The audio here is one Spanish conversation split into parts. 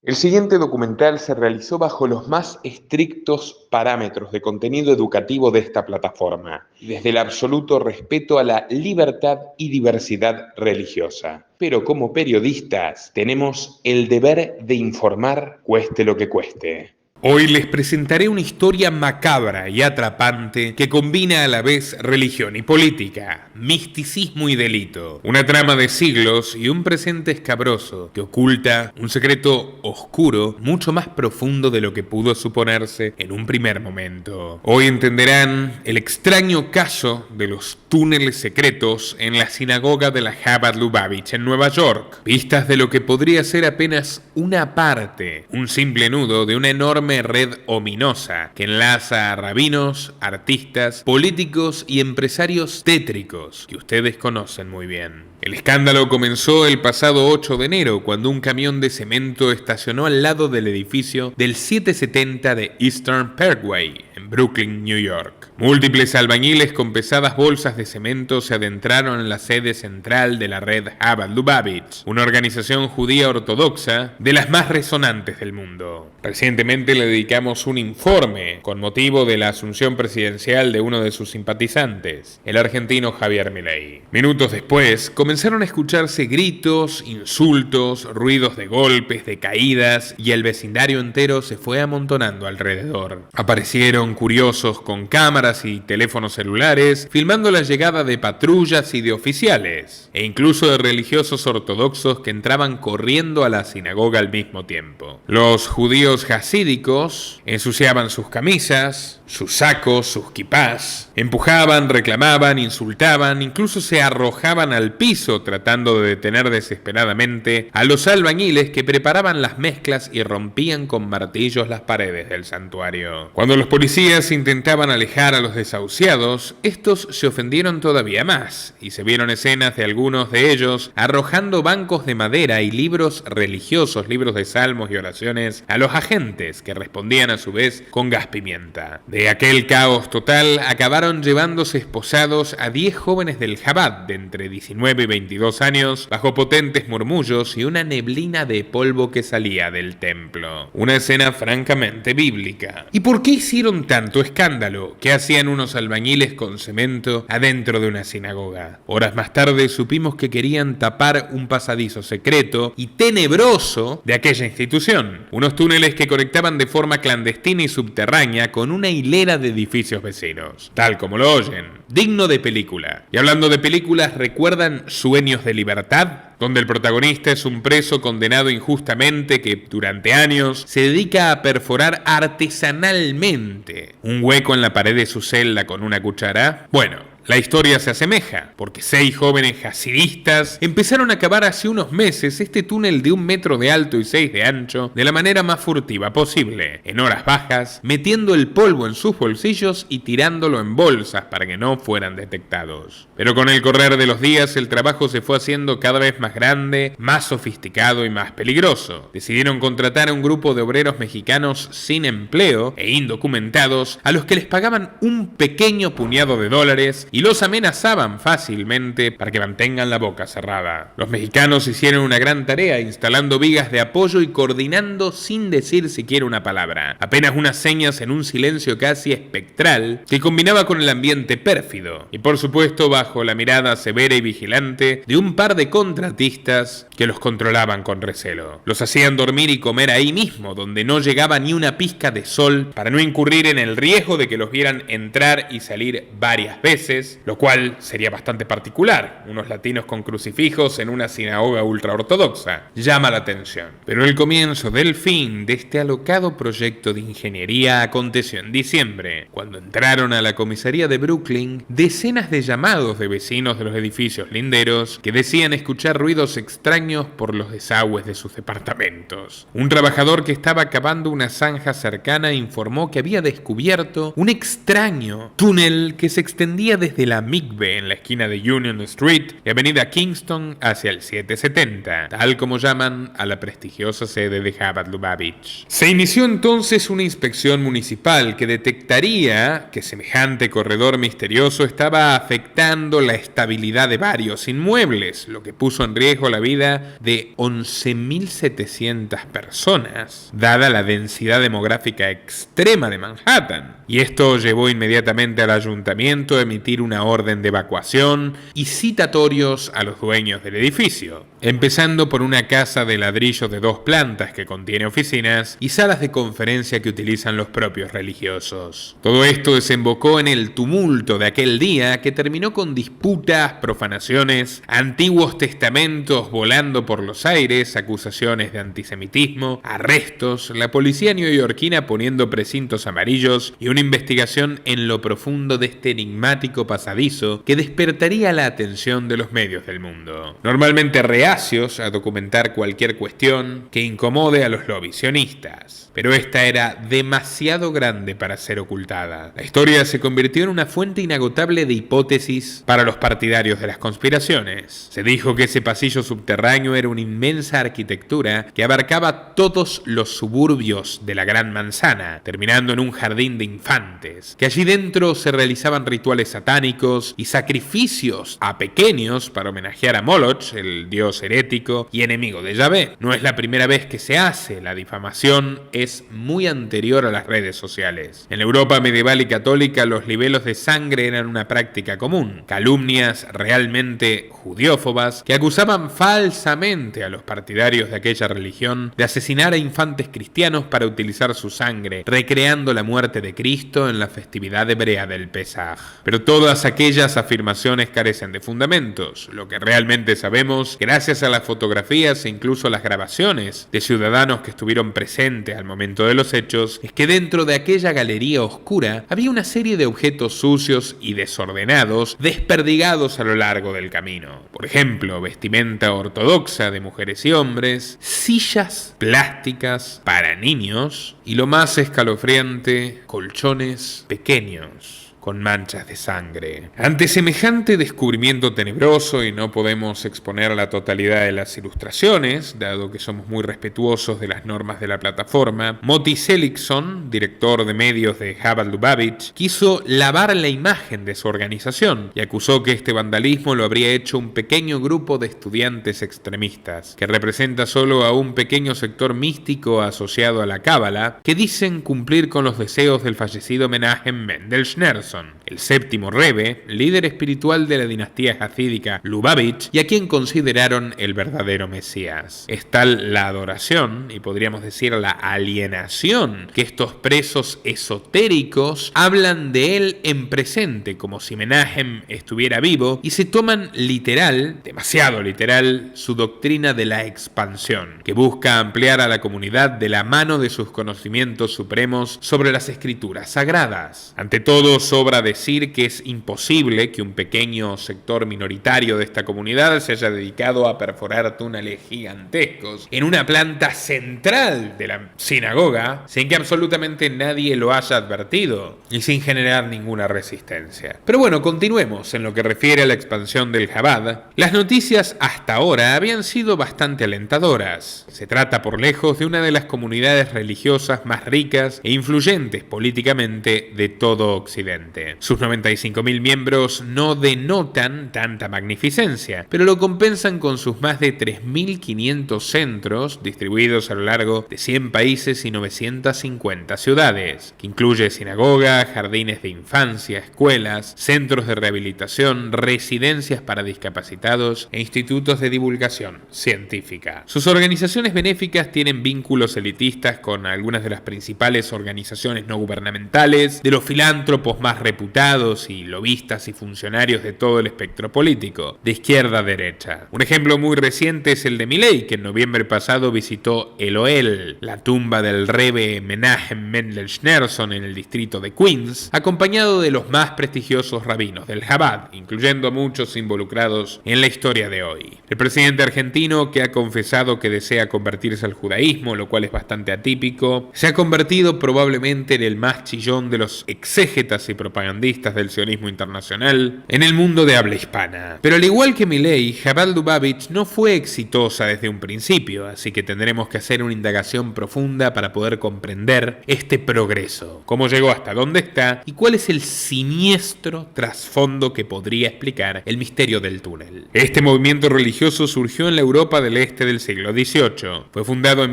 El siguiente documental se realizó bajo los más estrictos parámetros de contenido educativo de esta plataforma y desde el absoluto respeto a la libertad y diversidad religiosa. Pero como periodistas tenemos el deber de informar cueste lo que cueste. Hoy les presentaré una historia macabra y atrapante que combina a la vez religión y política, misticismo y delito, una trama de siglos y un presente escabroso que oculta un secreto oscuro mucho más profundo de lo que pudo suponerse en un primer momento. Hoy entenderán el extraño caso de los túneles secretos en la sinagoga de la Chabad Lubavitch en Nueva York, vistas de lo que podría ser apenas una parte, un simple nudo de una enorme red ominosa que enlaza a rabinos, artistas, políticos y empresarios tétricos que ustedes conocen muy bien. El escándalo comenzó el pasado 8 de enero cuando un camión de cemento estacionó al lado del edificio del 770 de Eastern Parkway en Brooklyn, New York. Múltiples albañiles con pesadas bolsas de cemento se adentraron en la sede central de la red Chabad Lubavitch, una organización judía ortodoxa de las más resonantes del mundo. Recientemente le dedicamos un informe con motivo de la asunción presidencial de uno de sus simpatizantes, el argentino Javier Milei. Minutos después, comenzaron a escucharse gritos, insultos, ruidos de golpes, de caídas, y el vecindario entero se fue amontonando alrededor. Aparecieron curiosos con cámaras y teléfonos celulares, filmando la llegada de patrullas y de oficiales, e incluso de religiosos ortodoxos que entraban corriendo a la sinagoga al mismo tiempo. Los judíos hasídicos ensuciaban sus camisas, sus sacos, sus kipás, empujaban, reclamaban, insultaban, incluso se arrojaban al piso tratando de detener desesperadamente a los albañiles que preparaban las mezclas y rompían con martillos las paredes del santuario. Cuando los policías intentaban alejar a los desahuciados, estos se ofendieron todavía más y se vieron escenas de algunos de ellos arrojando bancos de madera y libros religiosos, libros de salmos y oraciones a los agentes, que respondían a su vez con gas pimienta. De aquel caos total acabaron llevándose esposados a 10 jóvenes del Chabad de entre 19 y 22 años bajo potentes murmullos y una neblina de polvo que salía del templo. Una escena francamente bíblica. ¿Y por qué hicieron tanto escándalo? ¿Qué hacían unos albañiles con cemento adentro de una sinagoga? Horas más tarde supimos que querían tapar un pasadizo secreto y tenebroso de aquella institución. Unos túneles que conectaban de forma clandestina y subterránea con una hilera de edificios vecinos. Tal como lo oyen, digno de película. Y hablando de películas, ¿recuerdan Sueños de Libertad? Donde el protagonista es un preso condenado injustamente que durante años se dedica a perforar artesanalmente un hueco en la pared de su celda con una cuchara. Bueno, la historia se asemeja, porque 6 jóvenes hasidistas empezaron a cavar hace unos meses este túnel de 1 metro de alto y 6 de ancho de la manera más furtiva posible, en horas bajas, metiendo el polvo en sus bolsillos y tirándolo en bolsas para que no fueran detectados. Pero con el correr de los días el trabajo se fue haciendo cada vez más grande, más sofisticado y más peligroso. Decidieron contratar a un grupo de obreros mexicanos sin empleo e indocumentados a los que les pagaban un pequeño puñado de dólares y los amenazaban fácilmente para que mantengan la boca cerrada. Los mexicanos hicieron una gran tarea instalando vigas de apoyo y coordinando sin decir siquiera una palabra, apenas unas señas en un silencio casi espectral que combinaba con el ambiente pérfido y por supuesto bajo la mirada severa y vigilante de un par de contratistas que los controlaban con recelo. Los hacían dormir y comer ahí mismo, donde no llegaba ni una pizca de sol, para no incurrir en el riesgo de que los vieran entrar y salir varias veces, lo cual sería bastante particular. Unos latinos con crucifijos en una sinagoga ultraortodoxa. Llama la atención. Pero el comienzo del fin de este alocado proyecto de ingeniería aconteció en diciembre, cuando entraron a la comisaría de Brooklyn decenas de llamados de vecinos de los edificios linderos que decían escuchar ruidos extraños por los desagües de sus departamentos. Un trabajador que estaba cavando una zanja cercana informó que había descubierto un extraño túnel que se extendía desde desde la Mikve en la esquina de Union Street y Avenida Kingston hacia el 770, tal como llaman a la prestigiosa sede de Chabad Lubavitch. Se inició entonces una inspección municipal que detectaría que semejante corredor misterioso estaba afectando la estabilidad de varios inmuebles, lo que puso en riesgo la vida de 11.700 personas, dada la densidad demográfica extrema de Manhattan. Y esto llevó inmediatamente al ayuntamiento a emitir una orden de evacuación y citatorios a los dueños del edificio, empezando por una casa de ladrillo de 2 plantas que contiene oficinas y salas de conferencia que utilizan los propios religiosos. Todo esto desembocó en el tumulto de aquel día que terminó con disputas, profanaciones, antiguos testamentos volando por los aires, acusaciones de antisemitismo, arrestos, la policía neoyorquina poniendo precintos amarillos y una investigación en lo profundo de este enigmático pasadizo que despertaría la atención de los medios del mundo, normalmente reacios a documentar cualquier cuestión que incomode a los lobbies sionistas. Pero esta era demasiado grande para ser ocultada. La historia se convirtió en una fuente inagotable de hipótesis para los partidarios de las conspiraciones. Se dijo que ese pasillo subterráneo era una inmensa arquitectura que abarcaba todos los suburbios de la Gran Manzana, terminando en un jardín de infantes, que allí dentro se realizaban rituales satánicos y sacrificios a pequeños para homenajear a Moloch, el dios herético y enemigo de Yahvé. No es la primera vez que se hace, la difamación es muy anterior a las redes sociales. En la Europa medieval y católica los libelos de sangre eran una práctica común, calumnias realmente judiófobas que acusaban falsamente a los partidarios de aquella religión de asesinar a infantes cristianos para utilizar su sangre, recreando la muerte de Cristo en la festividad hebrea del Pesaj. Pero todas aquellas afirmaciones carecen de fundamentos. Lo que realmente sabemos, gracias a las fotografías e incluso a las grabaciones de ciudadanos que estuvieron presentes al momento de los hechos, es que dentro de aquella galería oscura había una serie de objetos sucios y desordenados desperdigados a lo largo del camino. Por ejemplo, vestimenta ortodoxa de mujeres y hombres, sillas plásticas para niños y lo más escalofriante, colchones pequeños con manchas de sangre. Ante semejante descubrimiento tenebroso, y no podemos exponer la totalidad de las ilustraciones, dado que somos muy respetuosos de las normas de la plataforma, Moti Seligson, director de medios de Chabad Lubavitch, quiso lavar la imagen de su organización y acusó que este vandalismo lo habría hecho un pequeño grupo de estudiantes extremistas, que representa solo a un pequeño sector místico asociado a la Cábala, que dicen cumplir con los deseos del fallecido Menachem Mendel Schneerson, el séptimo Rebbe, líder espiritual de la dinastía hasídica Lubavitch y a quien consideraron el verdadero Mesías. Es tal la adoración, y podríamos decir la alienación, que estos presos esotéricos hablan de él en presente, como si Menachem estuviera vivo, y se toman literal, demasiado literal, su doctrina de la expansión, que busca ampliar a la comunidad de la mano de sus conocimientos supremos sobre las escrituras sagradas. Ante todo, sobra decir que es imposible que un pequeño sector minoritario de esta comunidad se haya dedicado a perforar túneles gigantescos en una planta central de la sinagoga sin que absolutamente nadie lo haya advertido y sin generar ninguna resistencia. Pero bueno, continuemos. En lo que refiere a la expansión del Chabad, las noticias hasta ahora habían sido bastante alentadoras. Se trata por lejos de una de las comunidades religiosas más ricas e influyentes políticamente de todo Occidente. Sus 95.000 miembros no denotan tanta magnificencia, pero lo compensan con sus más de 3.500 centros distribuidos a lo largo de 100 países y 950 ciudades, que incluye sinagoga, jardines de infancia, escuelas, centros de rehabilitación, residencias para discapacitados e institutos de divulgación científica. Sus organizaciones benéficas tienen vínculos elitistas con algunas de las principales organizaciones no gubernamentales, de los filántropos más reputados y lobistas y funcionarios de todo el espectro político, de izquierda a derecha. Un ejemplo muy reciente es el de Milei, que en noviembre pasado visitó el Ohel, la tumba del Rebbe Menachem Mendel Schneerson en el distrito de Queens, acompañado de los más prestigiosos rabinos del Chabad, incluyendo a muchos involucrados en la historia de hoy. El presidente argentino, que ha confesado que desea convertirse al judaísmo, lo cual es bastante atípico, se ha convertido probablemente en el más chillón de los exégetas y propagandistas marxistas del sionismo internacional en el mundo de habla hispana. Pero al igual que Milei, Chabad Lubavitch no fue exitosa desde un principio, así que tendremos que hacer una indagación profunda para poder comprender este progreso, cómo llegó hasta dónde está y cuál es el siniestro trasfondo que podría explicar el misterio del túnel. Este movimiento religioso surgió en la Europa del Este del siglo XVIII. Fue fundado en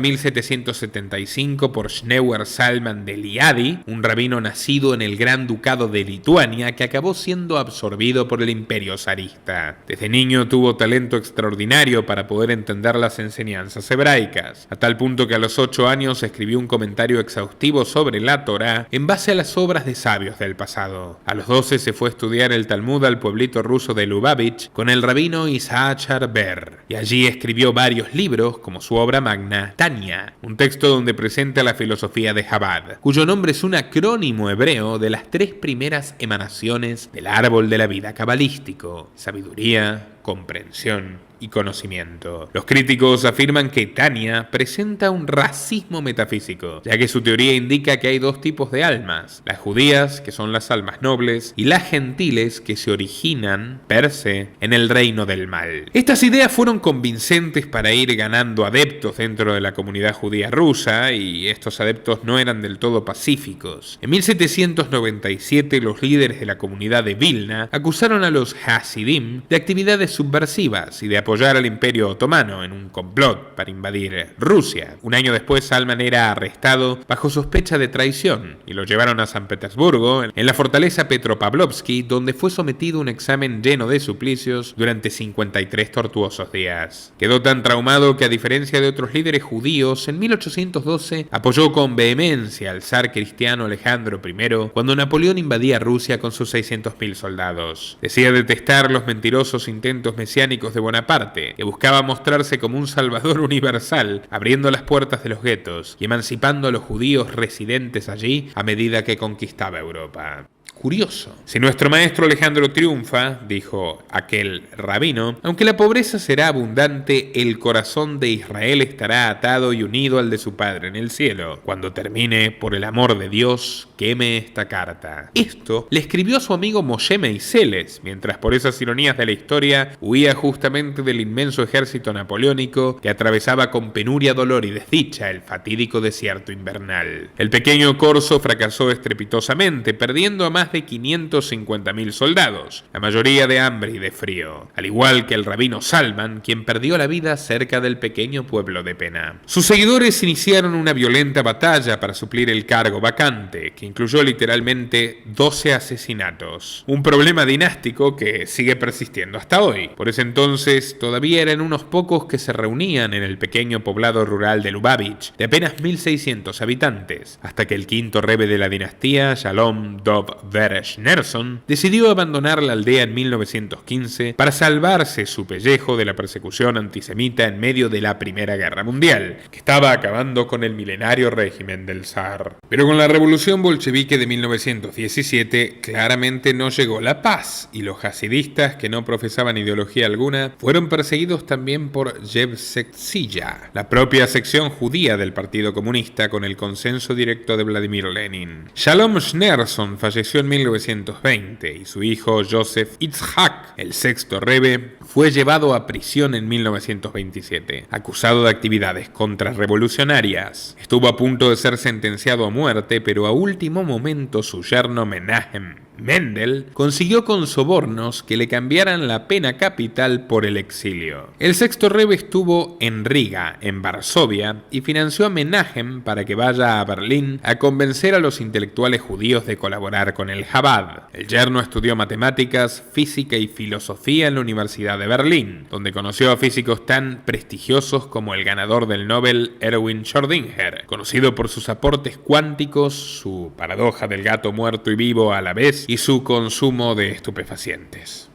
1775 por Schneur Salman de Liadi, un rabino nacido en el Gran Ducado de Lituania que acabó siendo absorbido por el Imperio zarista. Desde niño tuvo talento extraordinario para poder entender las enseñanzas hebraicas, a tal punto que a los 8 años escribió un comentario exhaustivo sobre la Torá en base a las obras de sabios del pasado. A los 12 se fue a estudiar el Talmud al pueblito ruso de Lubavitch con el rabino Isaac Ber, y allí escribió varios libros como su obra magna, Tanya, un texto donde presenta la filosofía de Chabad, cuyo nombre es un acrónimo hebreo de las 3 primeras emanaciones del árbol de la vida cabalístico: sabiduría, comprensión y conocimiento. Los críticos afirman que Tanya presenta un racismo metafísico, ya que su teoría indica que hay 2 tipos de almas: las judías, que son las almas nobles, y las gentiles, que se originan, per se, en el reino del mal. Estas ideas fueron convincentes para ir ganando adeptos dentro de la comunidad judía rusa, y estos adeptos no eran del todo pacíficos. En 1797, los líderes de la comunidad de Vilna acusaron a los Hasidim de actividades subversivas y de apoyar al Imperio Otomano en un complot para invadir Rusia. Un año después, Salman era arrestado bajo sospecha de traición y lo llevaron a San Petersburgo, en la fortaleza Petropavlovsky, donde fue sometido a un examen lleno de suplicios durante 53 tortuosos días. Quedó tan traumado que, a diferencia de otros líderes judíos, en 1812 apoyó con vehemencia al zar cristiano Alejandro I cuando Napoleón invadía Rusia con sus 600.000 soldados. Decía detestar los mentirosos intentos mesiánicos de Bonaparte, que buscaba mostrarse como un salvador universal, abriendo las puertas de los guetos y emancipando a los judíos residentes allí a medida que conquistaba Europa. Curioso. Si nuestro maestro Alejandro triunfa, dijo aquel rabino, aunque la pobreza será abundante, el corazón de Israel estará atado y unido al de su Padre en el cielo. Cuando termine, por el amor de Dios, queme esta carta. Esto le escribió a su amigo Moshe Meiseles, mientras por esas ironías de la historia huía justamente del inmenso ejército napoleónico que atravesaba con penuria, dolor y desdicha el fatídico desierto invernal. El pequeño corso fracasó estrepitosamente, perdiendo a más de 550.000 soldados, la mayoría de hambre y de frío, al igual que el rabino Salman, quien perdió la vida cerca del pequeño pueblo de Pena. Sus seguidores iniciaron una violenta batalla para suplir el cargo vacante, que incluyó literalmente 12 asesinatos, un problema dinástico que sigue persistiendo hasta hoy. Por ese entonces todavía eran unos pocos que se reunían en el pequeño poblado rural de Lubavitch, de apenas 1.600 habitantes, hasta que el quinto rebe de la dinastía, Shalom Dov Schneerson, decidió abandonar la aldea en 1915 para salvarse su pellejo de la persecución antisemita en medio de la Primera Guerra Mundial, que estaba acabando con el milenario régimen del zar. Pero con la revolución bolchevique de 1917 claramente no llegó la paz, y los hasidistas, que no profesaban ideología alguna, fueron perseguidos también por Yevsektsiya, la propia sección judía del Partido Comunista, con el consenso directo de Vladimir Lenin. Shalom Schneerson falleció en 1920 y su hijo Joseph Itzhak, el sexto rebe, fue llevado a prisión en 1927, acusado de actividades contrarrevolucionarias. Estuvo a punto de ser sentenciado a muerte, pero a último momento su yerno Menachem Mendel consiguió con sobornos que le cambiaran la pena capital por el exilio. El sexto rebe estuvo en Riga, en Varsovia, y financió a Menachem para que vaya a Berlín a convencer a los intelectuales judíos de colaborar con el Chabad. El yerno estudió matemáticas, física y filosofía en la Universidad de Berlín, donde conoció a físicos tan prestigiosos como el ganador del Nobel Erwin Schrödinger, conocido por sus aportes cuánticos, su paradoja del gato muerto y vivo a la vez, y su consumo de estupefacientes.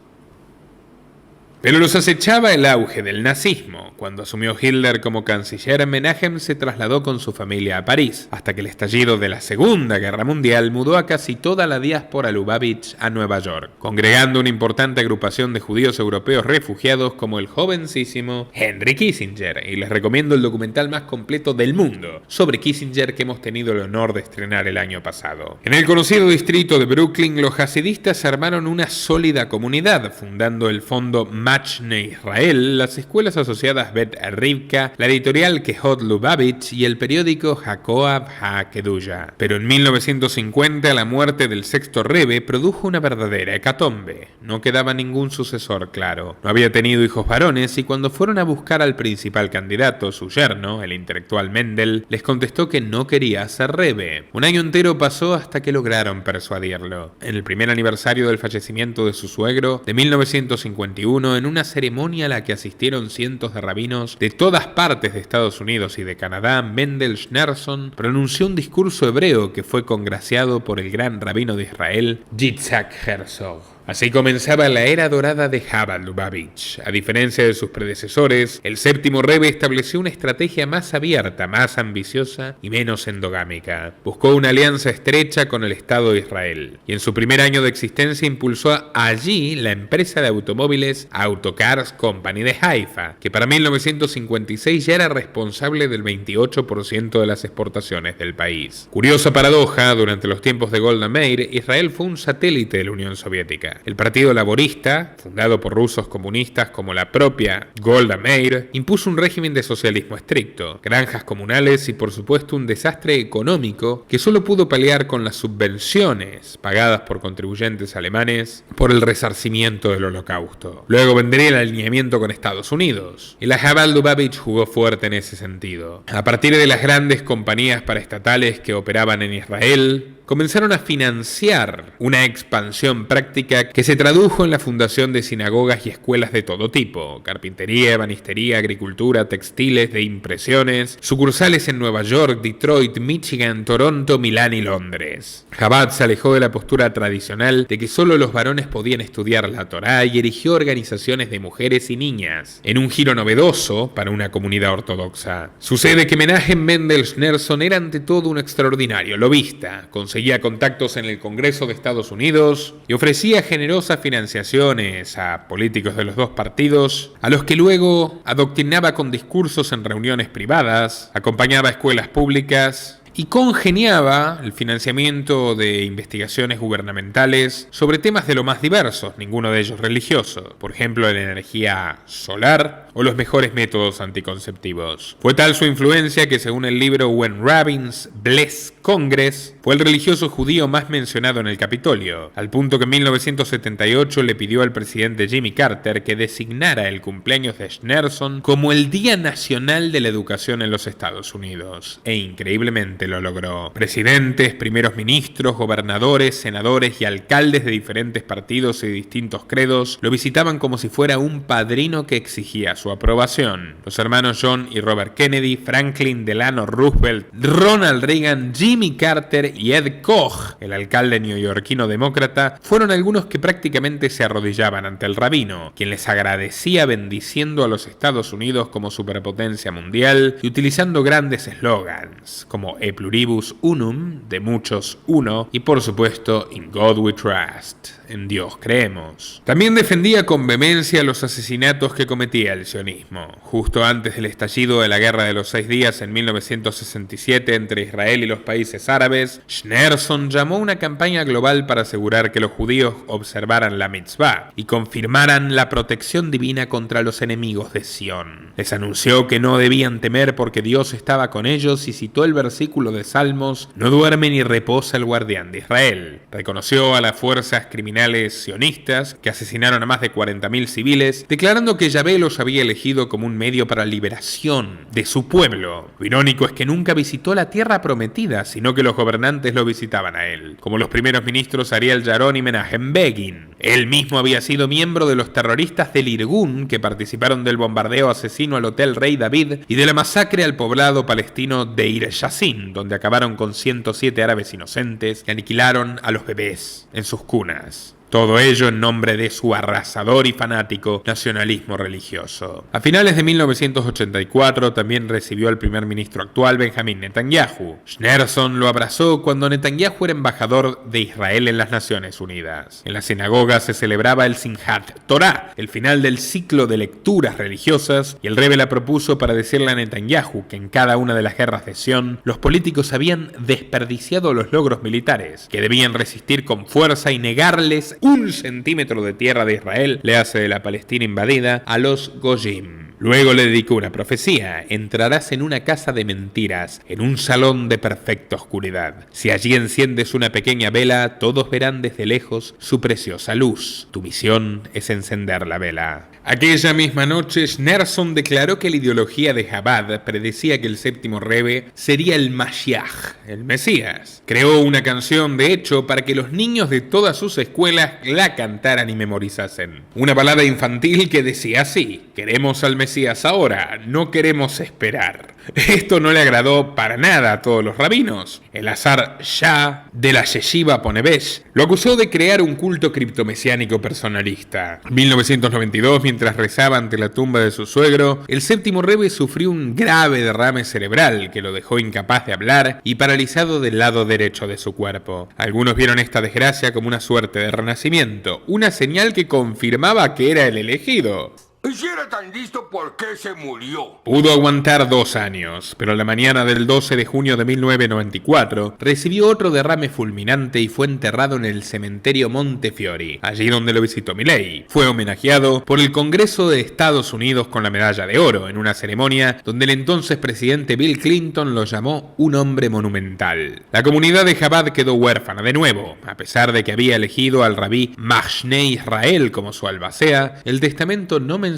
Pero los acechaba el auge del nazismo. Cuando asumió Hitler como canciller, Menahem se trasladó con su familia a París, hasta que el estallido de la Segunda Guerra Mundial mudó a casi toda la diáspora Lubavitch a Nueva York, congregando una importante agrupación de judíos europeos refugiados como el jovencísimo Henry Kissinger. Y les recomiendo el documental más completo del mundo sobre Kissinger que hemos tenido el honor de estrenar el año pasado. En el conocido distrito de Brooklyn, los hasidistas armaron una sólida comunidad, fundando el fondo Machne Israel, las escuelas asociadas Bet Rivka, la editorial Kehot Lubavitch y el periódico Hakoah HaKedushah. Pero en 1950 la muerte del sexto Rebbe produjo una verdadera hecatombe. No quedaba ningún sucesor claro. No había tenido hijos varones y cuando fueron a buscar al principal candidato, su yerno, el intelectual Mendel, les contestó que no quería ser Rebbe. Un año entero pasó hasta que lograron persuadirlo. En el primer aniversario del fallecimiento de su suegro, de 1951, en una ceremonia a la que asistieron cientos de rabinos de todas partes de Estados Unidos y de Canadá, Mendel Schneerson pronunció un discurso hebreo que fue congraciado por el gran rabino de Israel, Yitzhak Herzog. Así comenzaba la era dorada de Chabad Lubavitch. A diferencia de sus predecesores, el séptimo Rebbe estableció una estrategia más abierta, más ambiciosa y menos endogámica. Buscó una alianza estrecha con el Estado de Israel y en su primer año de existencia impulsó allí la empresa de automóviles Autocars Company de Haifa, que para 1956 ya era responsable del 28% de las exportaciones del país. Curiosa paradoja, durante los tiempos de Golda Meir, Israel fue un satélite de la Unión Soviética. El Partido Laborista, fundado por rusos comunistas como la propia Golda Meir, impuso un régimen de socialismo estricto, granjas comunales y por supuesto un desastre económico que solo pudo paliar con las subvenciones pagadas por contribuyentes alemanes por el resarcimiento del Holocausto. Luego vendría el alineamiento con Estados Unidos, y la Chabad Lubavitch jugó fuerte en ese sentido. A partir de las grandes compañías paraestatales que operaban en Israel, comenzaron a financiar una expansión práctica que se tradujo en la fundación de sinagogas y escuelas de todo tipo: carpintería, ebanistería, agricultura, textiles, de impresiones, sucursales en Nueva York, Detroit, Michigan, Toronto, Milán y Londres. Chabad se alejó de la postura tradicional de que solo los varones podían estudiar la Torá y erigió organizaciones de mujeres y niñas, en un giro novedoso para una comunidad ortodoxa. Sucede que Menahem Mendel Schneerson era ante todo un extraordinario lobista, conseguía contactos en el Congreso de Estados Unidos y ofrecía generosas financiaciones a políticos de los dos partidos, a los que luego adoctrinaba con discursos en reuniones privadas, acompañaba a escuelas públicas y congeniaba el financiamiento de investigaciones gubernamentales sobre temas de lo más diversos, ninguno de ellos religioso, por ejemplo la energía solar o los mejores métodos anticonceptivos. Fue tal su influencia que, según el libro When Rabbins Bless Congress, fue el religioso judío más mencionado en el Capitolio, al punto que en 1978 le pidió al presidente Jimmy Carter que designara el cumpleaños de Schneerson como el Día Nacional de la Educación en los Estados Unidos, e increíblemente lo logró. Presidentes, primeros ministros, gobernadores, senadores y alcaldes de diferentes partidos y distintos credos lo visitaban como si fuera un padrino que exigía su aprobación. Los hermanos John y Robert Kennedy, Franklin Delano Roosevelt, Ronald Reagan, Jimmy Carter y Ed Koch, el alcalde neoyorquino demócrata, fueron algunos que prácticamente se arrodillaban ante el rabino, quien les agradecía bendiciendo a los Estados Unidos como superpotencia mundial y utilizando grandes eslogans como E pluribus unum, de muchos uno, y por supuesto In God We Trust, en Dios creemos. También defendía con vehemencia los asesinatos que cometía el sionismo. Justo antes del estallido de la Guerra de los 6 Días en 1967 entre Israel y los países árabes, Schneerson llamó a una campaña global para asegurar que los judíos observaran la mitzvah y confirmaran la protección divina contra los enemigos de Sion. Les anunció que no debían temer porque Dios estaba con ellos y citó el versículo de Salmos: no duerme ni reposa el guardián de Israel. Reconoció a las fuerzas criminales sionistas que asesinaron a más de 40.000 civiles, declarando que Yahvé los había elegido como un medio para la liberación de su pueblo. Lo irónico es que nunca visitó la tierra prometida, sino que los gobernantes lo visitaban a él, como los primeros ministros Ariel Sharon y Menachem Begin. Él mismo había sido miembro de los terroristas del Irgun que participaron del bombardeo asesino al Hotel Rey David y de la masacre al poblado palestino de Deir Yassin, donde acabaron con 107 árabes inocentes y aniquilaron a los bebés en sus cunas. Todo ello en nombre de su arrasador y fanático nacionalismo religioso. A finales de 1984 también recibió al primer ministro actual Benjamín Netanyahu. Schneerson lo abrazó cuando Netanyahu era embajador de Israel en las Naciones Unidas. En la sinagoga se celebraba el Simchat Torah, el final del ciclo de lecturas religiosas, y el Rebbe la propuso para decirle a Netanyahu que en cada una de las guerras de Sion los políticos habían desperdiciado los logros militares, que debían resistir con fuerza y negarles 1 centímetro de tierra de Israel, le hace de la Palestina invadida, a los Goyim. Luego le dedicó una profecía: entrarás en una casa de mentiras, en un salón de perfecta oscuridad. Si allí enciendes una pequeña vela, todos verán desde lejos su preciosa luz. Tu misión es encender la vela. Aquella misma noche, Schneerson declaró que la ideología de Chabad predecía que el séptimo Rebbe sería el Mashiach, el Mesías. Creó una canción, de hecho, para que los niños de todas sus escuelas la cantaran y memorizasen. Una balada infantil que decía así: queremos al Mesías ahora, no queremos esperar. Esto no le agradó para nada a todos los rabinos. El Azar Shah de la Yeshiva Ponevezh lo acusó de crear un culto criptomesiánico personalista. En 1992, mientras rezaba ante la tumba de su suegro, el séptimo Rebbe sufrió un grave derrame cerebral que lo dejó incapaz de hablar y paralizado del lado derecho de su cuerpo. Algunos vieron esta desgracia como una suerte de renacimiento, una señal que confirmaba que era el elegido. Y si era tan listo, ¿por qué se murió? Pudo aguantar 2 años, pero la mañana del 12 de junio de 1994 recibió otro derrame fulminante y fue enterrado en el cementerio Montefiore, allí donde lo visitó Milei. Fue homenajeado por el Congreso de Estados Unidos con la medalla de oro, en una ceremonia donde el entonces presidente Bill Clinton lo llamó un hombre monumental. La comunidad de Chabad quedó huérfana de nuevo. A pesar de que había elegido al rabí Machne Israel como su albacea, el testamento no mencionaba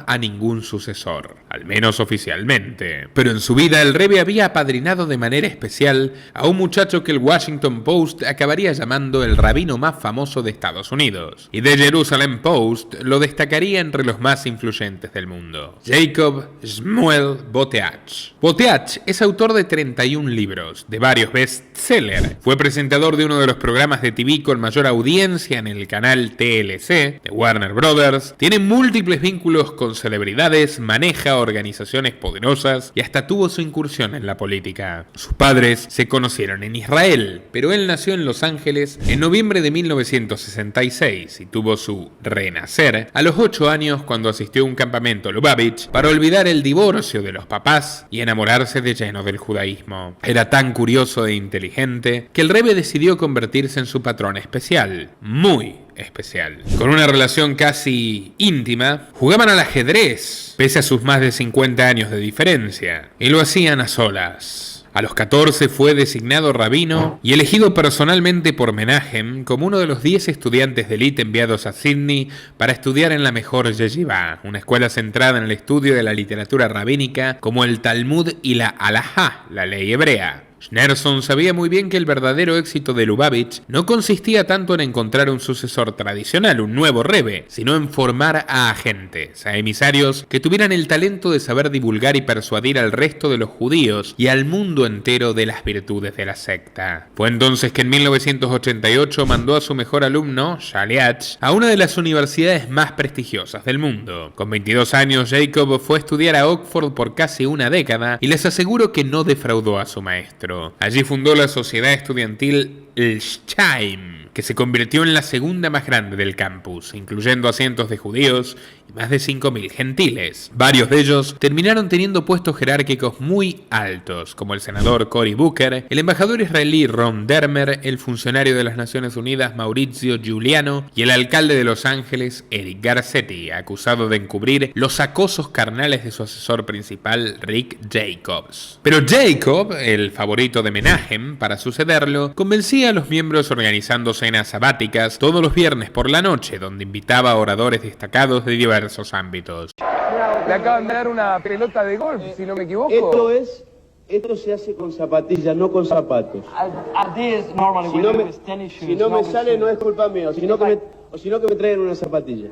a ningún sucesor, al menos oficialmente. Pero en su vida el Rebbe había apadrinado de manera especial a un muchacho que el Washington Post acabaría llamando el rabino más famoso de Estados Unidos, y The Jerusalem Post lo destacaría entre los más influyentes del mundo: Jacob Shmuel Boteach. Boteach es autor de 31 libros, de varios bestsellers. Fue presentador de uno de los programas de TV con mayor audiencia en el canal TLC de Warner Brothers, tiene múltiples vínculos con celebridades, maneja organizaciones poderosas y hasta tuvo su incursión en la política. Sus padres se conocieron en Israel, pero él nació en Los Ángeles en noviembre de 1966 y tuvo su renacer a los 8 años cuando asistió a un campamento Lubavitch para olvidar el divorcio de los papás y enamorarse de lleno del judaísmo. Era tan curioso e inteligente que el Rebbe decidió convertirse en su patrón especial, muy especial. Con una relación casi íntima, jugaban al ajedrez, pese a sus más de 50 años de diferencia, y lo hacían a solas. A los 14 fue designado rabino y elegido personalmente por Menachem como uno de los 10 estudiantes de élite enviados a Sydney para estudiar en la mejor Yeshiva, una escuela centrada en el estudio de la literatura rabínica como el Talmud y la Halajá, la ley hebrea. Schneerson sabía muy bien que el verdadero éxito de Lubavitch no consistía tanto en encontrar un sucesor tradicional, un nuevo Rebbe, sino en formar a agentes, a emisarios que tuvieran el talento de saber divulgar y persuadir al resto de los judíos y al mundo entero de las virtudes de la secta. Fue entonces que en 1988 mandó a su mejor alumno, Shaliach, a una de las universidades más prestigiosas del mundo. Con 22 años, Jacob fue a estudiar a Oxford por casi una década y les aseguro que no defraudó a su maestro. Allí fundó la sociedad estudiantil El Sh'aim, que se convirtió en la segunda más grande del campus, incluyendo a cientos de judíos y más de 5.000 gentiles. Varios de ellos terminaron teniendo puestos jerárquicos muy altos, como el senador Cory Booker, el embajador israelí Ron Dermer, el funcionario de las Naciones Unidas Maurizio Giuliano y el alcalde de Los Ángeles Eric Garcetti, acusado de encubrir los acosos carnales de su asesor principal Rick Jacobs. Pero Jacob, el favorito de Menachem para sucederlo, convencía a los miembros organizando cenas sabáticas todos los viernes por la noche, donde invitaba a oradores destacados de diversos ámbitos. Me acaban de dar una pelota de golf, si no me equivoco. Esto se hace con zapatillas, no con zapatos. Si no me sale, no es culpa mía, sino que me traigan una zapatilla.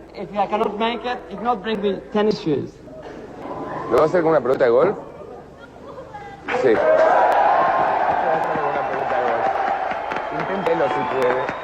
¿Lo va a hacer con una pelota de golf? Sí. Inténtelo si puede.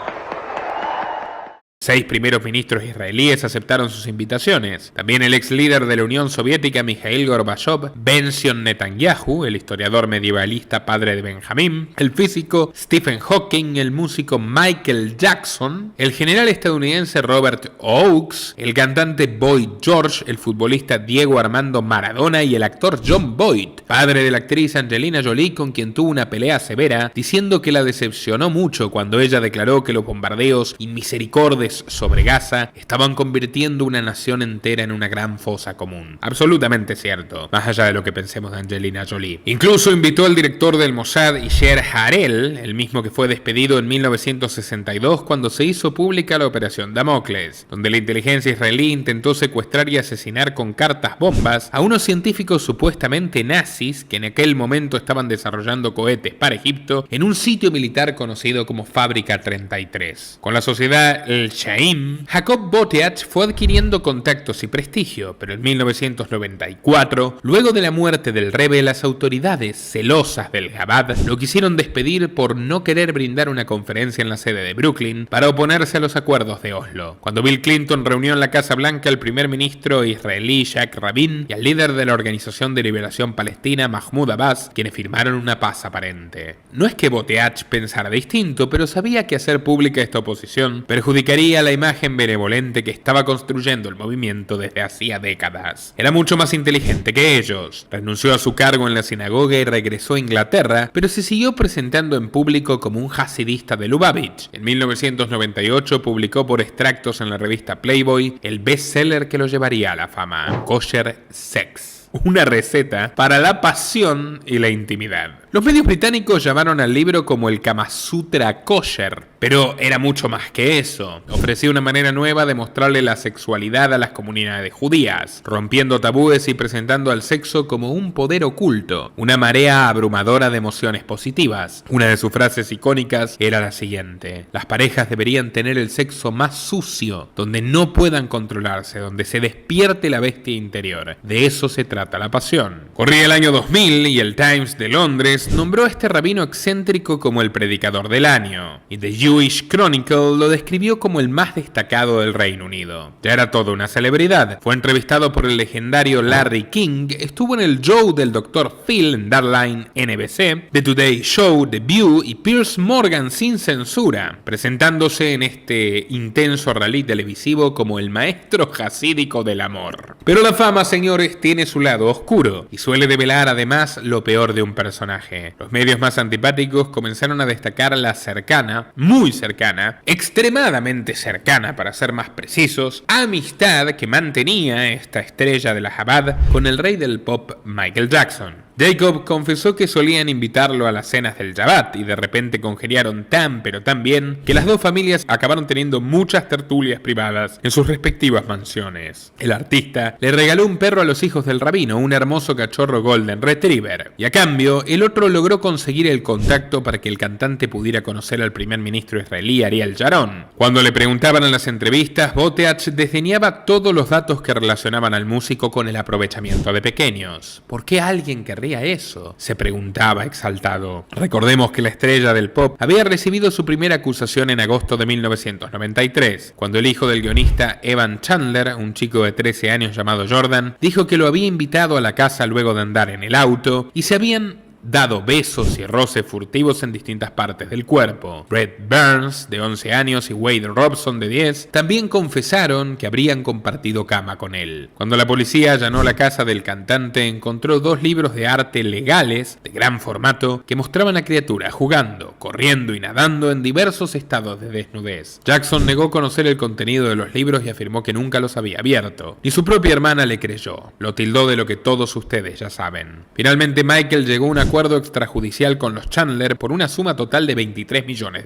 6 primeros ministros israelíes aceptaron sus invitaciones. También el ex líder de la Unión Soviética, Mikhail Gorbachev, Benzion Netanyahu, el historiador medievalista padre de Benjamín, el físico Stephen Hawking, el músico Michael Jackson, el general estadounidense Robert Oakes, el cantante Boy George, el futbolista Diego Armando Maradona y el actor John Boyd, padre de la actriz Angelina Jolie, con quien tuvo una pelea severa, diciendo que la decepcionó mucho cuando ella declaró que los bombardeos inmisericordes sobre Gaza estaban convirtiendo una nación entera en una gran fosa común. Absolutamente cierto, más allá de lo que pensemos de Angelina Jolie. Incluso invitó al director del Mossad, Isher Harel, el mismo que fue despedido en 1962 cuando se hizo pública la operación Damocles, donde la inteligencia israelí intentó secuestrar y asesinar con cartas bombas a unos científicos supuestamente nazis que en aquel momento estaban desarrollando cohetes para Egipto en un sitio militar conocido como Fábrica 33. Con la sociedad El Shaim, Jacob Boteach fue adquiriendo contactos y prestigio, pero en 1994, luego de la muerte del Rebbe, las autoridades celosas del Chabad lo quisieron despedir por no querer brindar una conferencia en la sede de Brooklyn para oponerse a los acuerdos de Oslo. Cuando Bill Clinton reunió en la Casa Blanca al primer ministro israelí Jack Rabin y al líder de la Organización de Liberación Palestina Mahmoud Abbas, quienes firmaron una paz aparente. No es que Boteach pensara distinto, pero sabía que hacer pública esta oposición perjudicaría la imagen benevolente que estaba construyendo el movimiento desde hacía décadas. Era mucho más inteligente que ellos. Renunció a su cargo en la sinagoga y regresó a Inglaterra, pero se siguió presentando en público como un hasidista de Lubavitch. En 1998 publicó por extractos en la revista Playboy el bestseller que lo llevaría a la fama, Kosher Sex, una receta para la pasión y la intimidad. Los medios británicos llamaron al libro como el Kama Sutra Kosher, pero era mucho más que eso. Ofrecía una manera nueva de mostrarle la sexualidad a las comunidades judías, rompiendo tabúes y presentando al sexo como un poder oculto, una marea abrumadora de emociones positivas. Una de sus frases icónicas era la siguiente: las parejas deberían tener el sexo más sucio, donde no puedan controlarse, donde se despierte la bestia interior. De eso se trata la pasión. Corría el año 2000 y el Times de Londres nombró a este rabino excéntrico como el predicador del año, y The Jewish Chronicle lo describió como el más destacado del Reino Unido. Ya era toda una celebridad. Fue entrevistado por el legendario Larry King, estuvo en el show del Dr. Phil en Deadline NBC, The Today Show, The View y Piers Morgan sin censura, presentándose en este intenso rally televisivo como el maestro jasídico del amor. Pero la fama, señores, tiene su lado oscuro y suele develar además lo peor de un personaje. Los medios más antipáticos comenzaron a destacar la cercana, muy cercana, extremadamente cercana para ser más precisos, amistad que mantenía esta estrella de la Chabad con el rey del pop Michael Jackson. Jacob confesó que solían invitarlo a las cenas del Shabbat y de repente congeniaron tan pero tan bien que las dos familias acabaron teniendo muchas tertulias privadas en sus respectivas mansiones. El artista le regaló un perro a los hijos del rabino, un hermoso cachorro Golden Retriever, y a cambio el otro logró conseguir el contacto para que el cantante pudiera conocer al primer ministro israelí Ariel Sharon. Cuando le preguntaban en las entrevistas, Boteach desdeñaba todos los datos que relacionaban al músico con el aprovechamiento de pequeños. ¿Por qué alguien querría eso?, se preguntaba exaltado. Recordemos que la estrella del pop había recibido su primera acusación en agosto de 1993, cuando el hijo del guionista Evan Chandler, un chico de 13 años llamado Jordan, dijo que lo había invitado a la casa luego de andar en el auto y se habían dado besos y roces furtivos en distintas partes del cuerpo. Brett Burns, de 11 años, y Wade Robson, de 10, también confesaron que habrían compartido cama con él. Cuando la policía allanó la casa del cantante, encontró 2 libros de arte legales, de gran formato, que mostraban a criaturas jugando, corriendo y nadando en diversos estados de desnudez. Jackson negó conocer el contenido de los libros y afirmó que nunca los había abierto. Ni su propia hermana le creyó. Lo tildó de lo que todos ustedes ya saben. Finalmente, Michael llegó a un acuerdo extrajudicial con los Chandler por una suma total de $23 millones,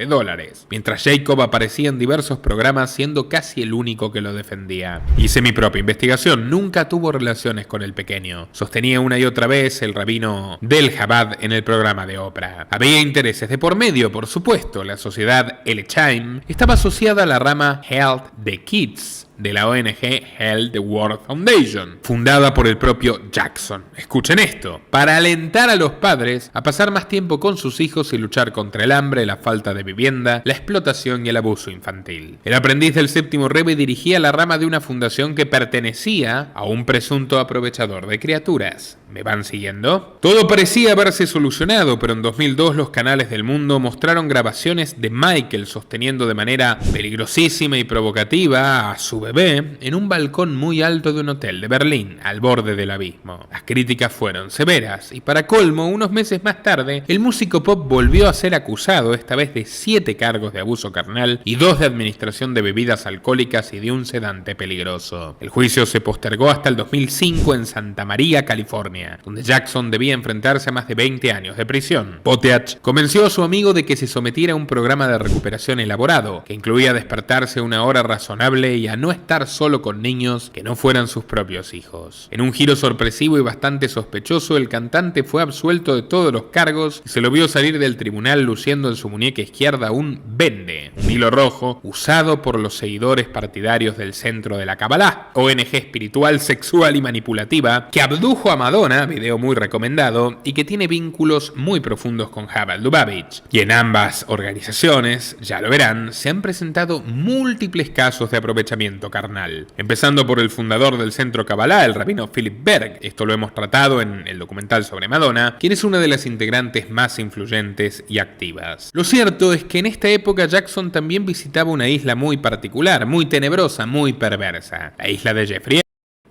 mientras Jacob aparecía en diversos programas siendo casi el único que lo defendía. Hice mi propia investigación, nunca tuvo relaciones con el pequeño, sostenía una y otra vez el rabino del Chabad en el programa de Oprah. Había intereses de por medio, por supuesto. La sociedad El Chaim estaba asociada a la rama Health de Kids, de la ONG Help the World Foundation, fundada por el propio Jackson. Escuchen esto: para alentar a los padres a pasar más tiempo con sus hijos y luchar contra el hambre, la falta de vivienda, la explotación y el abuso infantil. El aprendiz del séptimo Rebbe dirigía la rama de una fundación que pertenecía a un presunto aprovechador de criaturas. ¿Me van siguiendo? Todo parecía haberse solucionado, pero en 2002 los canales del mundo mostraron grabaciones de Michael sosteniendo de manera peligrosísima y provocativa a su bebé en un balcón muy alto de un hotel de Berlín, al borde del abismo. Las críticas fueron severas y, para colmo, unos meses más tarde, el músico pop volvió a ser acusado, esta vez de 7 cargos de abuso carnal y 2 de administración de bebidas alcohólicas y de un sedante peligroso. El juicio se postergó hasta el 2005 en Santa María, California, donde Jackson debía enfrentarse a más de 20 años de prisión. Boteach convenció a su amigo de que se sometiera a un programa de recuperación elaborado, que incluía despertarse a una hora razonable y a no estar solo con niños que no fueran sus propios hijos. En un giro sorpresivo y bastante sospechoso, el cantante fue absuelto de todos los cargos y se lo vio salir del tribunal luciendo en su muñeca izquierda un bende, un hilo rojo usado por los seguidores partidarios del Centro de la Kabbalah, ONG espiritual, sexual y manipulativa que abdujo a Madonna, video muy recomendado, y que tiene vínculos muy profundos con Chabad Lubavitch. Y en ambas organizaciones, ya lo verán, se han presentado múltiples casos de aprovechamiento carnal. Empezando por el fundador del Centro Kabbalah, el rabino Philip Berg. Esto lo hemos tratado en el documental sobre Madonna, quien es una de las integrantes más influyentes y activas. Lo cierto es que en esta época Jackson también visitaba una isla muy particular, muy tenebrosa, muy perversa, la isla de Jeffrey.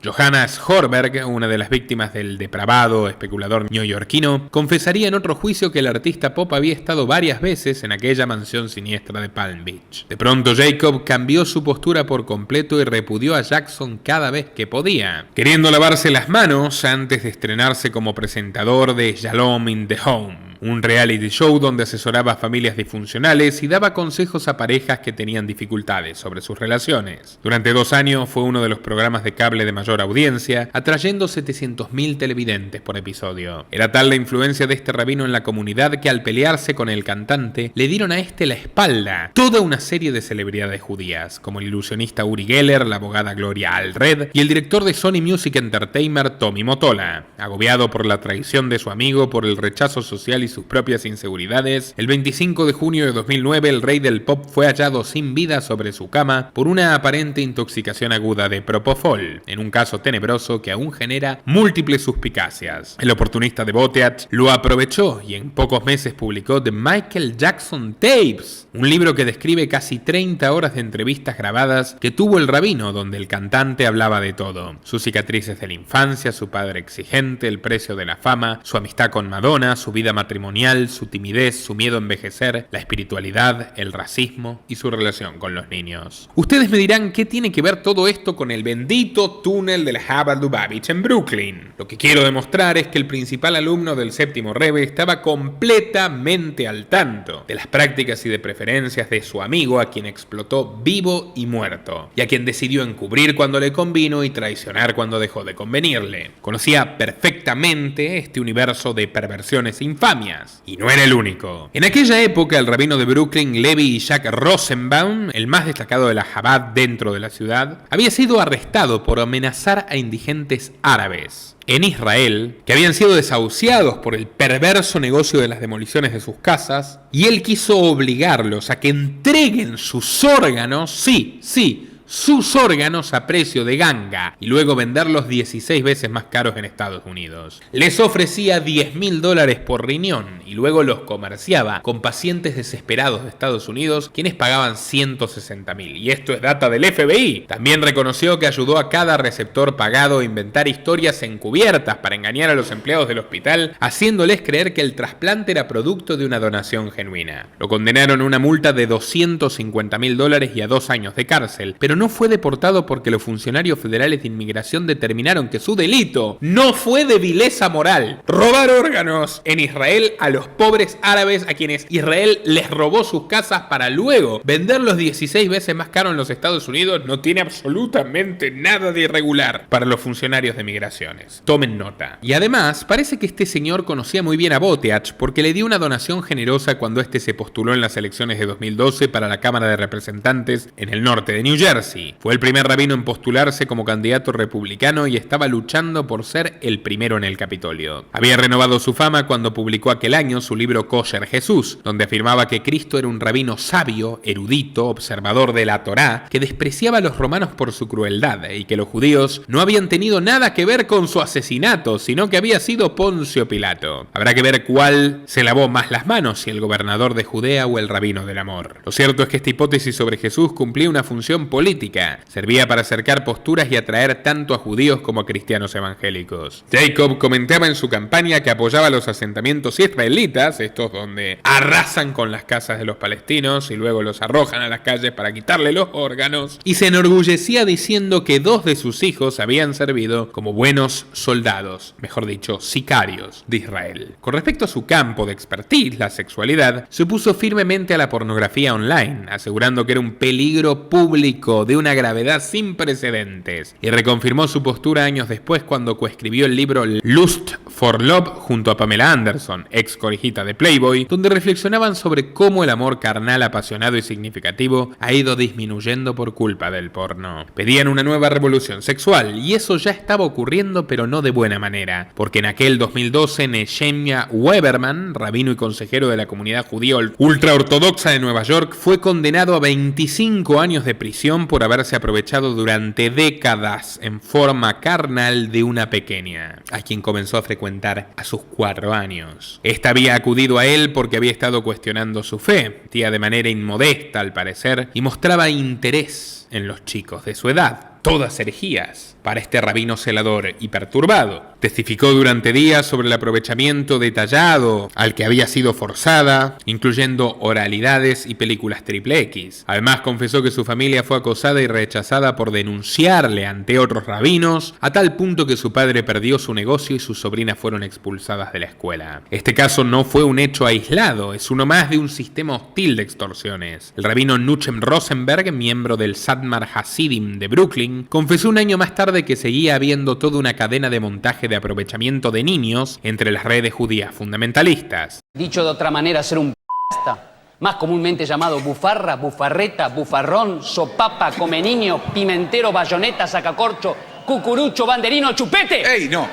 Johanna Schorberg, una de las víctimas del depravado especulador neoyorquino, confesaría en otro juicio que el artista pop había estado varias veces en aquella mansión siniestra de Palm Beach. De pronto Jacob cambió su postura por completo y repudió a Jackson cada vez que podía, queriendo lavarse las manos antes de estrenarse como presentador de Shalom in the Home, un reality show donde asesoraba a familias disfuncionales y daba consejos a parejas que tenían dificultades sobre sus relaciones. Durante 2 años fue uno de los programas de cable de mayor audiencia, atrayendo 700.000 televidentes por episodio. Era tal la influencia de este rabino en la comunidad que al pelearse con el cantante, le dieron a este la espalda toda una serie de celebridades judías, como el ilusionista Uri Geller, la abogada Gloria Allred y el director de Sony Music Entertainment Tommy Mottola. Agobiado por la traición de su amigo, por el rechazo social y sus propias inseguridades, el 25 de junio de 2009 el rey del pop fue hallado sin vida sobre su cama por una aparente intoxicación aguda de propofol, en un caso tenebroso que aún genera múltiples suspicacias. El oportunista de Boteach lo aprovechó y en pocos meses publicó The Michael Jackson Tapes, un libro que describe casi 30 horas de entrevistas grabadas que tuvo el rabino, donde el cantante hablaba de todo: sus cicatrices de la infancia, su padre exigente, el precio de la fama, su amistad con Madonna, su vida matrimonial, su timidez, su miedo a envejecer, la espiritualidad, el racismo y su relación con los niños. Ustedes me dirán qué tiene que ver todo esto con el bendito túnel de la Chabad Lubavitch en Brooklyn. Lo que quiero demostrar es que el principal alumno del séptimo Rebbe estaba completamente al tanto de las prácticas y de preferencias de su amigo, a quien explotó vivo y muerto, y a quien decidió encubrir cuando le convino y traicionar cuando dejó de convenirle. Conocía perfectamente este universo de perversiones e infamias, y no era el único. En aquella época, el rabino de Brooklyn, Levi Jack Rosenbaum, el más destacado de la Chabad dentro de la ciudad, había sido arrestado por amenazar a indigentes árabes en Israel, que habían sido desahuciados por el perverso negocio de las demoliciones de sus casas, y él quiso obligarlos a que entreguen sus órganos, sus órganos a precio de ganga, y luego venderlos 16 veces más caros en Estados Unidos. Les ofrecía $10.000 por riñón y luego los comerciaba con pacientes desesperados de Estados Unidos, quienes pagaban $160.000. Y esto es data del FBI. También reconoció que ayudó a cada receptor pagado a inventar historias encubiertas para engañar a los empleados del hospital, haciéndoles creer que el trasplante era producto de una donación genuina. Lo condenaron a una multa de $250.000 y a 2 años de cárcel, pero no fue deportado porque los funcionarios federales de inmigración determinaron que su delito no fue de vileza moral: robar órganos en Israel a los pobres árabes a quienes Israel les robó sus casas para luego venderlos 16 veces más caro en los Estados Unidos. No tiene absolutamente nada de irregular para los funcionarios de migraciones. Tomen nota. Y además, parece que este señor conocía muy bien a Boteach porque le dio una donación generosa cuando este se postuló en las elecciones de 2012 para la Cámara de Representantes en el norte de New Jersey. Jersey. Fue el primer rabino en postularse como candidato republicano y estaba luchando por ser el primero en el Capitolio. Había renovado su fama cuando publicó aquel año su libro Kosher Jesús, donde afirmaba que Cristo era un rabino sabio, erudito, observador de la Torá, que despreciaba a los romanos por su crueldad y que los judíos no habían tenido nada que ver con su asesinato, sino que había sido Poncio Pilato. Habrá que ver cuál se lavó más las manos, si el gobernador de Judea o el rabino del amor. Lo cierto es que esta hipótesis sobre Jesús cumplía una función política. Servía para acercar posturas y atraer tanto a judíos como a cristianos evangélicos. Jacob comentaba en su campaña que apoyaba a los asentamientos israelitas, estos donde arrasan con las casas de los palestinos y luego los arrojan a las calles para quitarle los órganos, y se enorgullecía diciendo que 2 de sus hijos habían servido como buenos soldados, mejor dicho, sicarios de Israel. Con respecto a su campo de expertise, la sexualidad, se opuso firmemente a la pornografía online, asegurando que era un peligro público de una gravedad sin precedentes, y reconfirmó su postura años después cuando coescribió el libro Lust for Love junto a Pamela Anderson, ex corijita de Playboy, donde reflexionaban sobre cómo el amor carnal apasionado y significativo ha ido disminuyendo por culpa del porno. Pedían una nueva revolución sexual, y eso ya estaba ocurriendo, pero no de buena manera, porque en aquel 2012 Nehemia Weberman, rabino y consejero de la comunidad judía ultraortodoxa de Nueva York, fue condenado a 25 años de prisión por haberse aprovechado durante décadas en forma carnal de una pequeña, a quien comenzó a frecuentar a sus 4 años. Esta había acudido a él porque había estado cuestionando su fe, tía de manera inmodesta al parecer, y mostraba interés en los chicos de su edad. Todas herejías para este rabino celador y perturbado. Testificó durante días sobre el aprovechamiento detallado al que había sido forzada, incluyendo oralidades y películas XXX. Además, confesó que su familia fue acosada y rechazada por denunciarle ante otros rabinos, a tal punto que su padre perdió su negocio y sus sobrinas fueron expulsadas de la escuela. Este caso no fue un hecho aislado, es uno más de un sistema hostil de extorsiones. El rabino Nuchem Rosenberg, miembro del Satmar Hasidim de Brooklyn, confesó un año más tarde que seguía habiendo toda una cadena de montaje de aprovechamiento de niños entre las redes judías fundamentalistas. Dicho de otra manera, ser un p***sta, más comúnmente llamado bufarra, bufarreta, bufarrón, sopapa, come niño, pimentero, bayoneta, sacacorcho, cucurucho, banderino, chupete. ¡Ey, no!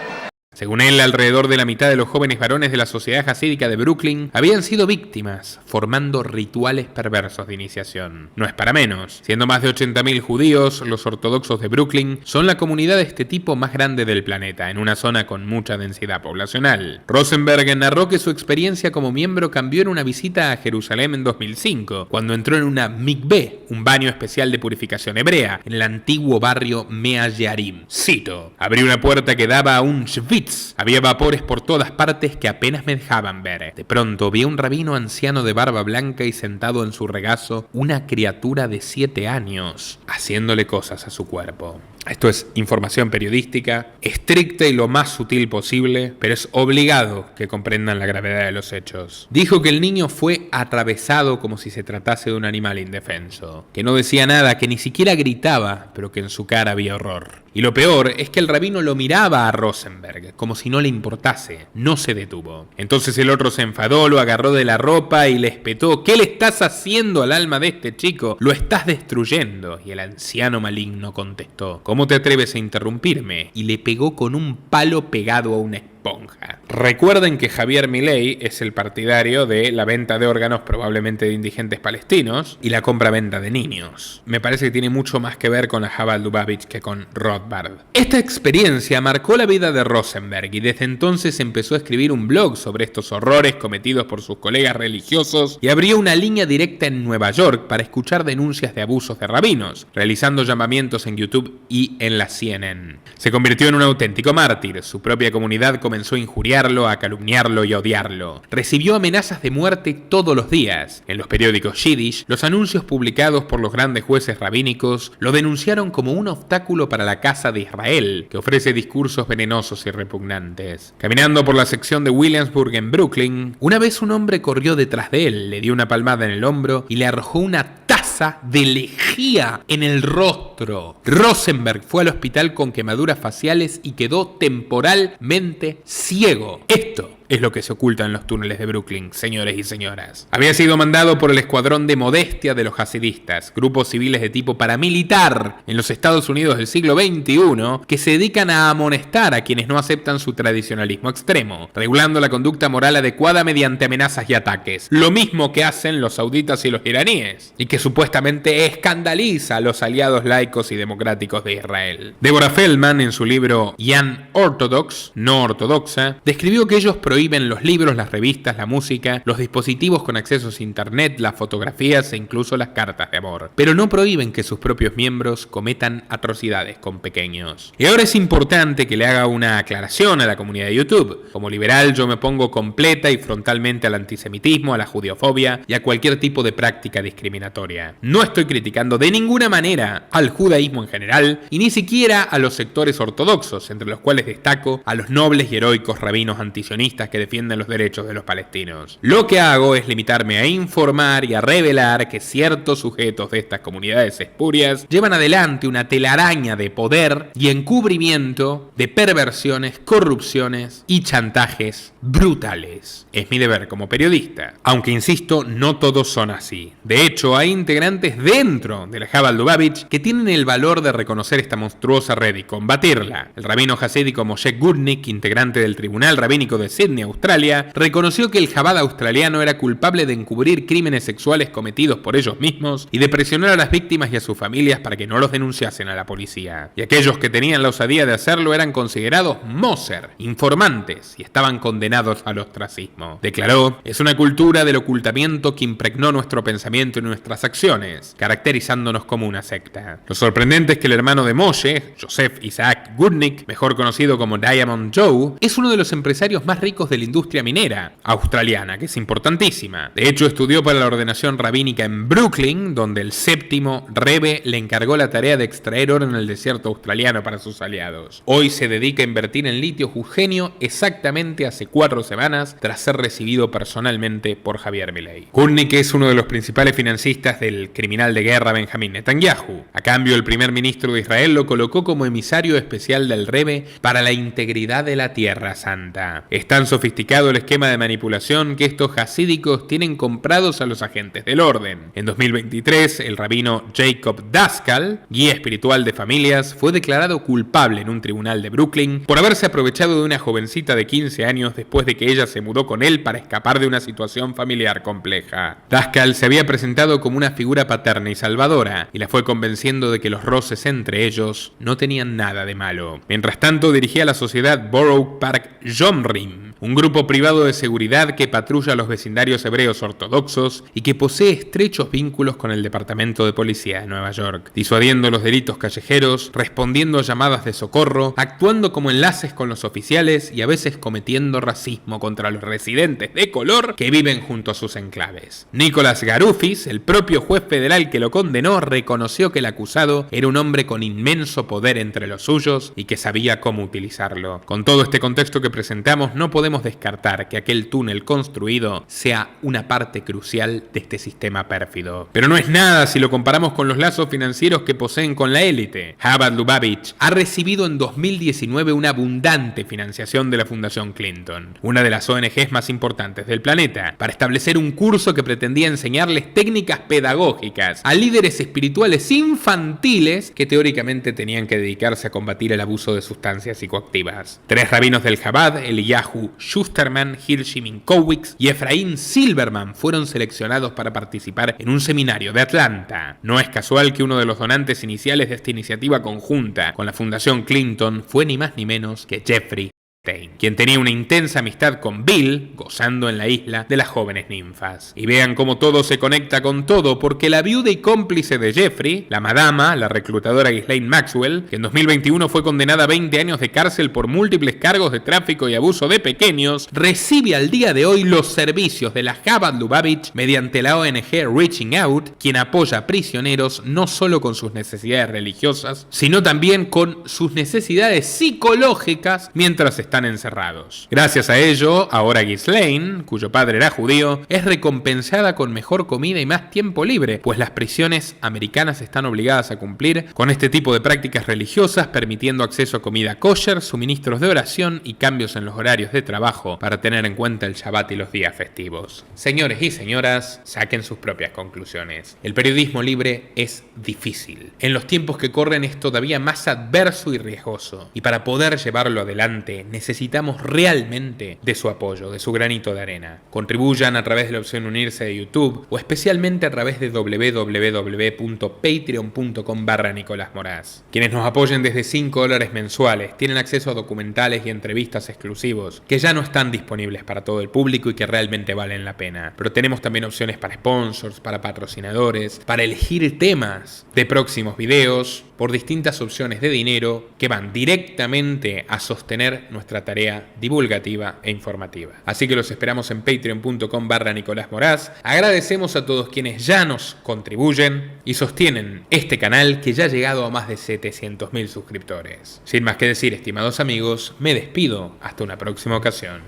Según él, alrededor de la mitad de los jóvenes varones de la sociedad hasídica de Brooklyn habían sido víctimas, formando rituales perversos de iniciación. No es para menos. Siendo más de 80.000 judíos, los ortodoxos de Brooklyn son la comunidad de este tipo más grande del planeta, en una zona con mucha densidad poblacional. Rosenberg narró que su experiencia como miembro cambió en una visita a Jerusalén en 2005, cuando entró en una mikveh, un baño especial de purificación hebrea, en el antiguo barrio Mea Shearim. Cito: abrió una puerta que daba a un shvitz. Había vapores por todas partes que apenas me dejaban ver. De pronto vi a un rabino anciano de barba blanca y sentado en su regazo una criatura de 7 años, haciéndole cosas a su cuerpo. Esto es información periodística, estricta y lo más sutil posible, pero es obligado que comprendan la gravedad de los hechos. Dijo que el niño fue atravesado como si se tratase de un animal indefenso, que no decía nada, que ni siquiera gritaba, pero que en su cara había horror. Y lo peor es que el rabino lo miraba a Rosenberg, como si no le importase, no se detuvo. Entonces el otro se enfadó, lo agarró de la ropa y le espetó: ¿qué le estás haciendo al alma de este chico? Lo estás destruyendo. Y el anciano maligno contestó: ¿cómo te atreves a interrumpirme? Y le pegó con un palo pegado a una esponja. Recuerden que Javier Milei es el partidario de la venta de órganos, probablemente de indigentes palestinos, y la compra-venta de niños. Me parece que tiene mucho más que ver con la Jabal Lubavitch que con Rothbard. Esta experiencia marcó la vida de Rosenberg y desde entonces empezó a escribir un blog sobre estos horrores cometidos por sus colegas religiosos y abrió una línea directa en Nueva York para escuchar denuncias de abusos de rabinos, realizando llamamientos en YouTube y en la CNN. Se convirtió en un auténtico mártir. Su propia comunidad comenzó a injuriarlo, a calumniarlo y a odiarlo. Recibió amenazas de muerte todos los días. En los periódicos yiddish, los anuncios publicados por los grandes jueces rabínicos lo denunciaron como un obstáculo para la Casa de Israel, que ofrece discursos venenosos y repugnantes. Caminando por la sección de Williamsburg en Brooklyn, una vez un hombre corrió detrás de él, le dio una palmada en el hombro y le arrojó una taza de lejía en el rostro. Rosenberg fue al hospital con quemaduras faciales y quedó temporalmente ciego. Esto es lo que se oculta en los túneles de Brooklyn, señores y señoras. Había sido mandado por el escuadrón de modestia de los hasidistas, grupos civiles de tipo paramilitar en los Estados Unidos del siglo XXI, que se dedican a amonestar a quienes no aceptan su tradicionalismo extremo, regulando la conducta moral adecuada mediante amenazas y ataques, lo mismo que hacen los sauditas y los iraníes, y que supuestamente escandaliza a los aliados laicos y democráticos de Israel. Deborah Feldman, en su libro Unorthodox, no ortodoxa, describió que ellos prohíben los libros, las revistas, la música, los dispositivos con accesos a internet, las fotografías e incluso las cartas de amor, pero no prohíben que sus propios miembros cometan atrocidades con pequeños. Y ahora es importante que le haga una aclaración a la comunidad de YouTube. Como liberal, yo me opongo completa y frontalmente al antisemitismo, a la judeofobia y a cualquier tipo de práctica discriminatoria. No estoy criticando de ninguna manera al judaísmo en general y ni siquiera a los sectores ortodoxos, entre los cuales destaco a los nobles y heroicos rabinos antisionistas que defienden los derechos de los palestinos. Lo que hago es limitarme a informar y a revelar que ciertos sujetos de estas comunidades espurias llevan adelante una telaraña de poder y encubrimiento de perversiones, corrupciones y chantajes brutales. Es mi deber como periodista, aunque insisto, no todos son así. De hecho, hay integrantes dentro de la Chabad Lubavitch que tienen el valor de reconocer esta monstruosa red y combatirla. El rabino hasídico Moshe Gutnick, integrante del Tribunal Rabínico de Sydney, Australia, reconoció que el Chabad australiano era culpable de encubrir crímenes sexuales cometidos por ellos mismos y de presionar a las víctimas y a sus familias para que no los denunciasen a la policía. Y aquellos que tenían la osadía de hacerlo eran considerados Moser, informantes, y estaban condenados al ostracismo. Declaró: es una cultura del ocultamiento que impregnó nuestro pensamiento y nuestras acciones, caracterizándonos como una secta. Lo sorprendente es que el hermano de Moshe, Joseph Isaac Gutnick, mejor conocido como Diamond Joe, es uno de los empresarios más ricos de la industria minera australiana, que es importantísima. De hecho, estudió para la ordenación rabínica en Brooklyn, donde el séptimo Rebbe le encargó la tarea de extraer oro en el desierto australiano para sus aliados. Hoy se dedica a invertir en litio jugenio exactamente hace 4 semanas, tras ser recibido personalmente por Javier Milei. Gutnick es uno de los principales financistas del criminal de guerra Benjamín Netanyahu. A cambio, el primer ministro de Israel lo colocó como emisario especial del Rebbe para la integridad de la Tierra Santa. Es tan sofisticado el esquema de manipulación que estos hasídicos tienen comprados a los agentes del orden. En 2023, el rabino Jacob Daskal, guía espiritual de familias, fue declarado culpable en un tribunal de Brooklyn por haberse aprovechado de una jovencita de 15 años después de que ella se mudó con él para escapar de una situación familiar compleja. Daskal se había presentado como una figura paterna y salvadora y la fue convenciendo de que los roces entre ellos no tenían nada de malo. Mientras tanto, dirigía la sociedad Borough Park Jomrim, un grupo privado de seguridad que patrulla los vecindarios hebreos ortodoxos y que posee estrechos vínculos con el Departamento de Policía de Nueva York, disuadiendo los delitos callejeros, respondiendo a llamadas de socorro, actuando como enlaces con los oficiales y a veces cometiendo racismo contra los residentes de color que viven junto a sus enclaves. Nicolás Garufis, el propio juez federal que lo condenó, reconoció que el acusado era un hombre con inmenso poder entre los suyos y que sabía cómo utilizarlo. Con todo este contexto que presentamos, no podemos descartar que aquel túnel construido sea una parte crucial de este sistema pérfido. Pero no es nada si lo comparamos con los lazos financieros que poseen con la élite. Chabad Lubavitch ha recibido en 2019 una abundante financiación de la Fundación Clinton, una de las ONGs más importantes del planeta, para establecer un curso que pretendía enseñarles técnicas pedagógicas a líderes espirituales infantiles que teóricamente tenían que dedicarse a combatir el abuso de sustancias psicoactivas. 3 rabinos del Chabad, Eliyahu Schusterman, Hirsch Minkowitz y Efraín Silverman, fueron seleccionados para participar en un seminario de Atlanta. No es casual que uno de los donantes iniciales de esta iniciativa conjunta con la Fundación Clinton fue ni más ni menos que Jeffrey Epstein, quien tenía una intensa amistad con Bill, gozando en la isla de las jóvenes ninfas. Y vean cómo todo se conecta con todo, porque la viuda y cómplice de Jeffrey, la madama, la reclutadora Ghislaine Maxwell, que en 2021 fue condenada a 20 años de cárcel por múltiples cargos de tráfico y abuso de pequeños, recibe al día de hoy los servicios de la Chabad Lubavitch mediante la ONG Reaching Out, quien apoya a prisioneros no solo con sus necesidades religiosas, sino también con sus necesidades psicológicas mientras están están encerrados. Gracias a ello, ahora Ghislaine, cuyo padre era judío, es recompensada con mejor comida y más tiempo libre, pues las prisiones americanas están obligadas a cumplir con este tipo de prácticas religiosas, permitiendo acceso a comida kosher, suministros de oración y cambios en los horarios de trabajo para tener en cuenta el Shabbat y los días festivos. Señores y señoras, saquen sus propias conclusiones. El periodismo libre es difícil. En los tiempos que corren es todavía más adverso y riesgoso. Y para poder llevarlo adelante necesitamos realmente de su apoyo, de su granito de arena. Contribuyan a través de la opción unirse de YouTube o especialmente a través de www.patreon.com/Nicolás Moraz. Quienes nos apoyen desde $5 mensuales tienen acceso a documentales y entrevistas exclusivos que ya no están disponibles para todo el público y que realmente valen la pena. Pero tenemos también opciones para sponsors, para patrocinadores, para elegir temas de próximos videos, por distintas opciones de dinero que van directamente a sostener nuestra tarea divulgativa e informativa. Así que los esperamos en patreon.com/Nicolás Moraz. Agradecemos a todos quienes ya nos contribuyen y sostienen este canal que ya ha llegado a más de 700.000 suscriptores. Sin más que decir, estimados amigos, me despido hasta una próxima ocasión.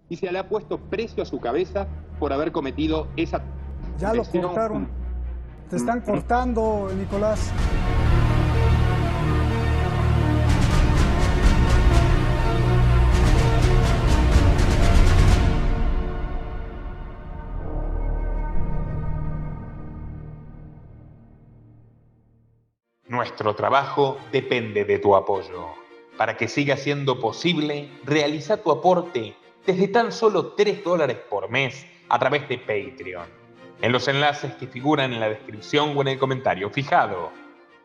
Y se le ha puesto precio a su cabeza por haber cometido esa... Ya lo cortaron. Te están cortando, Nicolás. Nuestro trabajo depende de tu apoyo. Para que siga siendo posible, realiza tu aporte desde tan solo $3 por mes a través de Patreon, en los enlaces que figuran en la descripción o en el comentario fijado.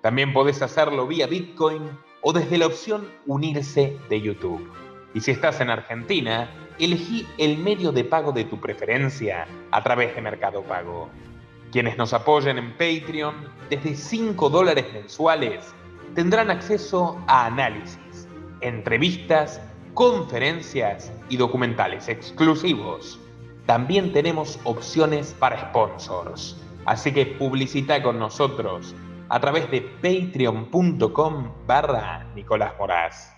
También podés hacerlo vía Bitcoin o desde la opción unirse de YouTube. Y si estás en Argentina, elegí el medio de pago de tu preferencia a través de Mercado Pago. Quienes nos apoyen en Patreon desde $5 mensuales tendrán acceso a análisis, entrevistas, conferencias y documentales exclusivos. También tenemos opciones para sponsors, así que publicita con nosotros a través de patreon.com/Nicolás Moraz.